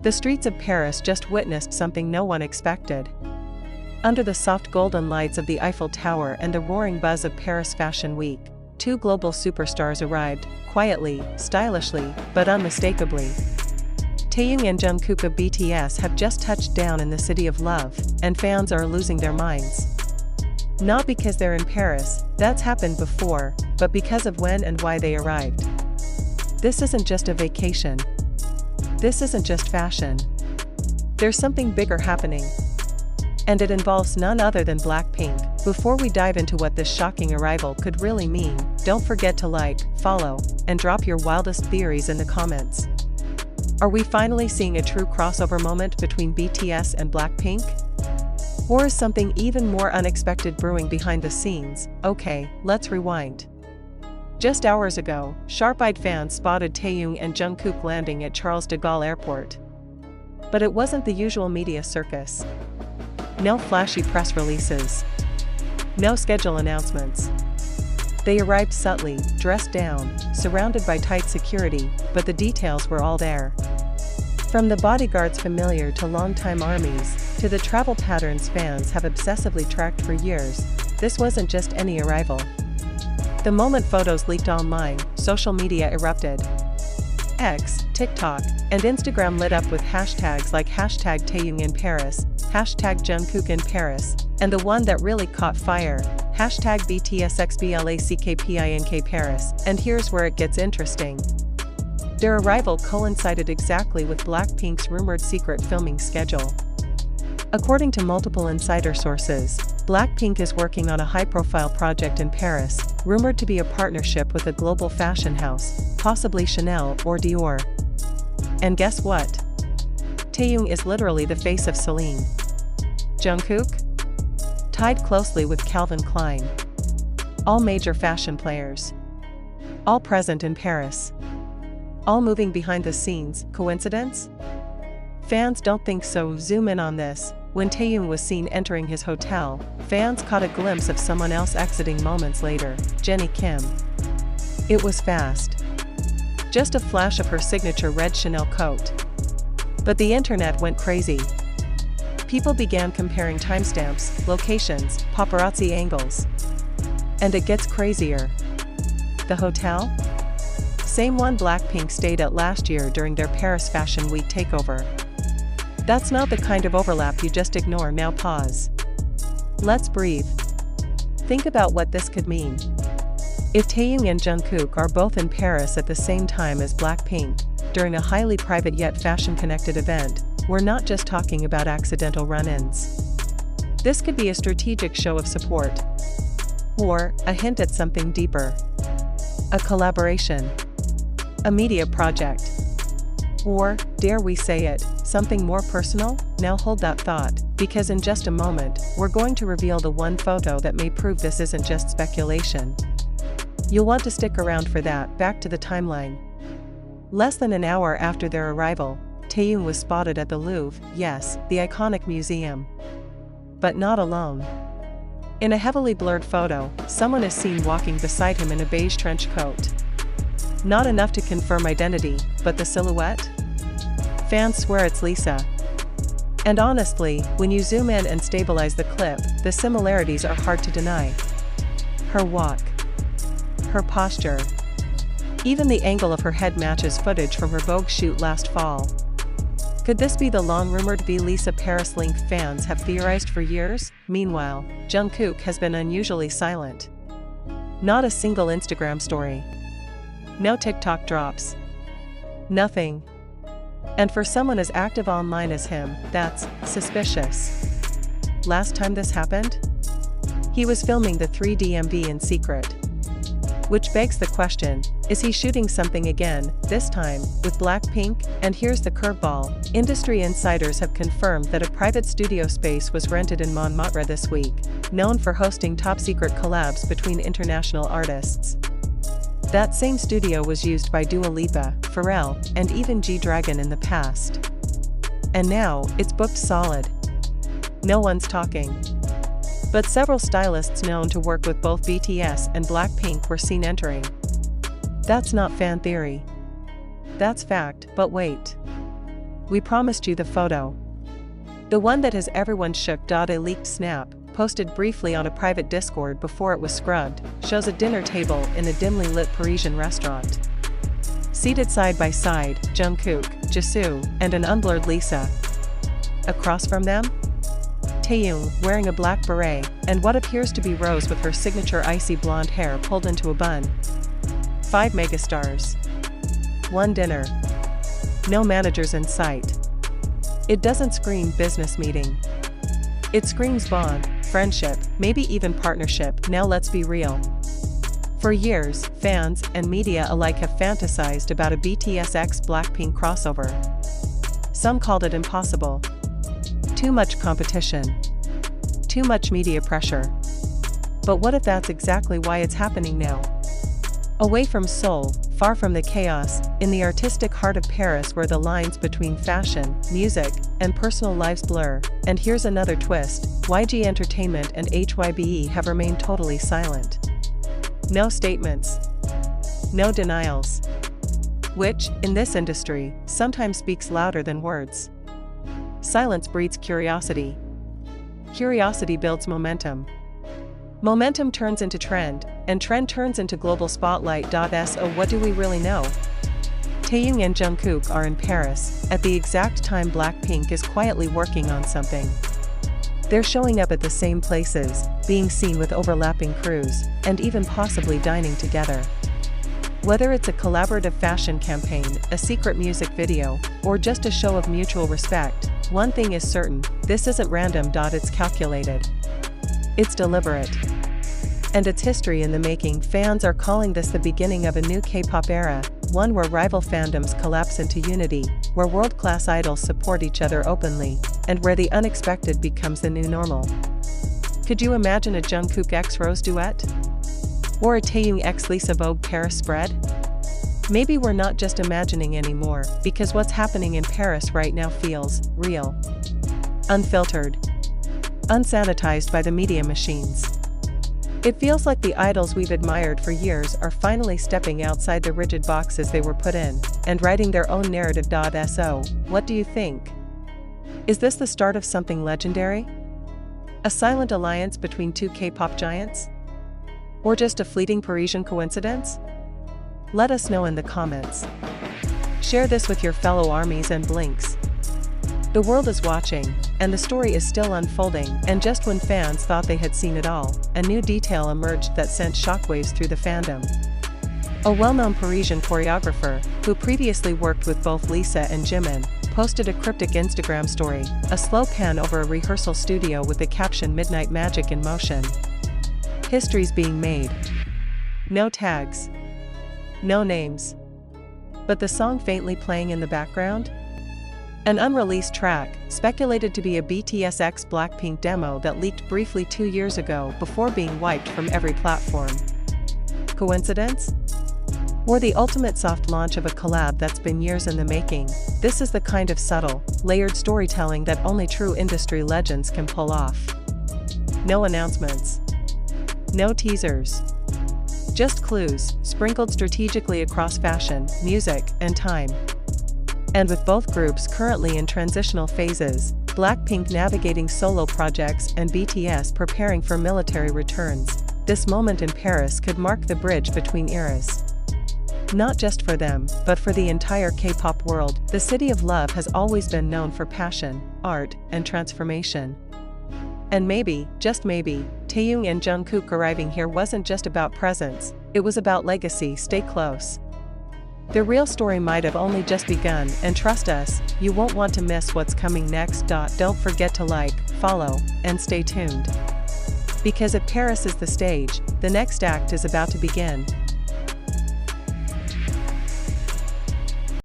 The streets of Paris just witnessed something no one expected. Under the soft golden lights of the Eiffel Tower and the roaring buzz of Paris Fashion Week, two global superstars arrived, quietly, stylishly, but unmistakably. Taehyung and Jungkook of BTS have just touched down in the city of love, and fans are losing their minds. Not because they're in Paris, that's happened before, but because of when and why they arrived. This isn't just a vacation. This isn't just fashion. There's something bigger happening. And it involves none other than BLACKPINK. Before we dive into what this shocking arrival could really mean, don't forget to like, follow, and drop your wildest theories in the comments. Are we finally seeing a true crossover moment between BTS and BLACKPINK? Or is something even more unexpected brewing behind the scenes? Okay, let's rewind. Just hours ago, sharp-eyed fans spotted Taehyung and Jungkook landing at Charles de Gaulle Airport. But it wasn't the usual media circus. No flashy press releases. No schedule announcements. They arrived subtly, dressed down, surrounded by tight security, but the details were all there. From the bodyguards familiar to longtime armies, to the travel patterns fans have obsessively tracked for years, this wasn't just any arrival. The moment photos leaked online, social media erupted. X, TikTok, and Instagram lit up with hashtags like hashtag Taehyung in Paris, hashtag Jungkook in Paris, and the one that really caught fire, hashtag BTSXBLACKPINK Paris. And here's where it gets interesting. Their arrival coincided exactly with BLACKPINK's rumored secret filming schedule. According to multiple insider sources, BLACKPINK is working on a high-profile project in Paris, rumored to be a partnership with a global fashion house, possibly Chanel or Dior. And guess what? Taehyung is literally the face of Celine. Jungkook? Tied closely with Calvin Klein. All major fashion players. All present in Paris. All moving behind the scenes. Coincidence? Fans don't think so. Zoom in on this. When Taehyung was seen entering his hotel, fans caught a glimpse of someone else exiting moments later, Jennie Kim. It was fast. Just a flash of her signature red Chanel coat. But the internet went crazy. People began comparing timestamps, locations, paparazzi angles. And it gets crazier. The hotel? Same one BLACKPINK stayed at last year during their Paris Fashion Week takeover. That's not the kind of overlap you just ignore. Now pause. Let's breathe. Think about what this could mean. If Taehyung and Jungkook are both in Paris at the same time as BLACKPINK, during a highly private yet fashion-connected event, we're not just talking about accidental run-ins. This could be a strategic show of support. Or a hint at something deeper. A collaboration. A media project. Or, dare we say it, something more personal? Now hold that thought, because in just a moment, we're going to reveal the one photo that may prove this isn't just speculation. You'll want to stick around for that. Back to the timeline. Less than an hour after their arrival, Taehyung was spotted at the Louvre, yes, the iconic museum. But not alone. In a heavily blurred photo, someone is seen walking beside him in a beige trench coat. Not enough to confirm identity, but the silhouette? Fans swear it's Lisa. And honestly, when you zoom in and stabilize the clip, the similarities are hard to deny. Her walk. Her posture. Even the angle of her head matches footage from her Vogue shoot last fall. Could this be the long-rumored Be Lisa Paris link fans have theorized for years? Meanwhile, Jungkook has been unusually silent. Not a single Instagram story. No TikTok drops. Nothing. And for someone as active online as him, that's suspicious. Last time this happened? He was filming the 3D MV in secret. Which begs the question, is he shooting something again, this time, with BLACKPINK? And here's the curveball, industry insiders have confirmed that a private studio space was rented in Montmartre this week, known for hosting top-secret collabs between international artists. That same studio was used by Dua Lipa, Pharrell, and even G-Dragon in the past. And now, it's booked solid. No one's talking. But several stylists known to work with both BTS and BLACKPINK were seen entering. That's not fan theory. That's fact, but wait. We promised you the photo. The one that has everyone shook. A leaked snap, posted briefly on a private Discord before it was scrubbed, shows a dinner table in a dimly lit Parisian restaurant. Seated side by side, Jungkook, Jisoo, and an unblurred Lisa. Across from them? Taehyung, wearing a black beret, and what appears to be Rose with her signature icy blonde hair pulled into a bun. 5 megastars. 1 dinner. No managers in sight. It doesn't scream business meeting. It screams bond, friendship, maybe even partnership. Now let's be real. For years, fans and media alike have fantasized about a BTS x BLACKPINK crossover. Some called it impossible. Too much competition. Too much media pressure. But what if that's exactly why it's happening now? Away from Seoul, far from the chaos, in the artistic heart of Paris where the lines between fashion, music, and personal lives blur. And here's another twist, YG Entertainment and HYBE have remained totally silent. No statements. No denials. Which, in this industry, sometimes speaks louder than words. Silence breeds curiosity. Curiosity builds momentum. Momentum turns into trend, and trend turns into global spotlight. So what do we really know? Taehyung and Jungkook are in Paris, at the exact time BLACKPINK is quietly working on something. They're showing up at the same places, being seen with overlapping crews, and even possibly dining together. Whether it's a collaborative fashion campaign, a secret music video, or just a show of mutual respect, one thing is certain, this isn't random. It's calculated. It's deliberate. And it's history in the making. Fans are calling this the beginning of a new K-pop era, one where rival fandoms collapse into unity, where world-class idols support each other openly, and where the unexpected becomes the new normal. Could you imagine a Jungkook x Rose duet? Or a Taehyung x Lisa Vogue Paris spread? Maybe we're not just imagining anymore, because what's happening in Paris right now feels real. Unfiltered. Unsanitized by the media machines. It feels like the idols we've admired for years are finally stepping outside the rigid boxes they were put in, and writing their own narrative. So, what do you think? Is this the start of something legendary? A silent alliance between 2 K-pop giants? Or just a fleeting Parisian coincidence? Let us know in the comments. Share this with your fellow armies and blinks. The world is watching, and the story is still unfolding, and just when fans thought they had seen it all, a new detail emerged that sent shockwaves through the fandom. A well-known Parisian choreographer, who previously worked with both Lisa and Jimin, posted a cryptic Instagram story, a slow pan over a rehearsal studio with the caption "Midnight Magic in Motion." History's being made. No tags. No names. But the song faintly playing in the background? An unreleased track, speculated to be a BTS x BLACKPINK demo that leaked briefly 2 years ago before being wiped from every platform. Coincidence? Or the ultimate soft launch of a collab that's been years in the making? This is the kind of subtle, layered storytelling that only true industry legends can pull off. No announcements. No teasers. Just clues, sprinkled strategically across fashion, music, and time. And with both groups currently in transitional phases, BLACKPINK navigating solo projects and BTS preparing for military returns, this moment in Paris could mark the bridge between eras. Not just for them, but for the entire K-pop world. The city of love has always been known for passion, art, and transformation. And maybe, just maybe, Taehyung and Jungkook arriving here wasn't just about presence, it was about legacy. Stay close. The real story might have only just begun, and trust us, you won't want to miss what's coming next. Don't forget to like, follow, and stay tuned. Because if Paris is the stage, the next act is about to begin.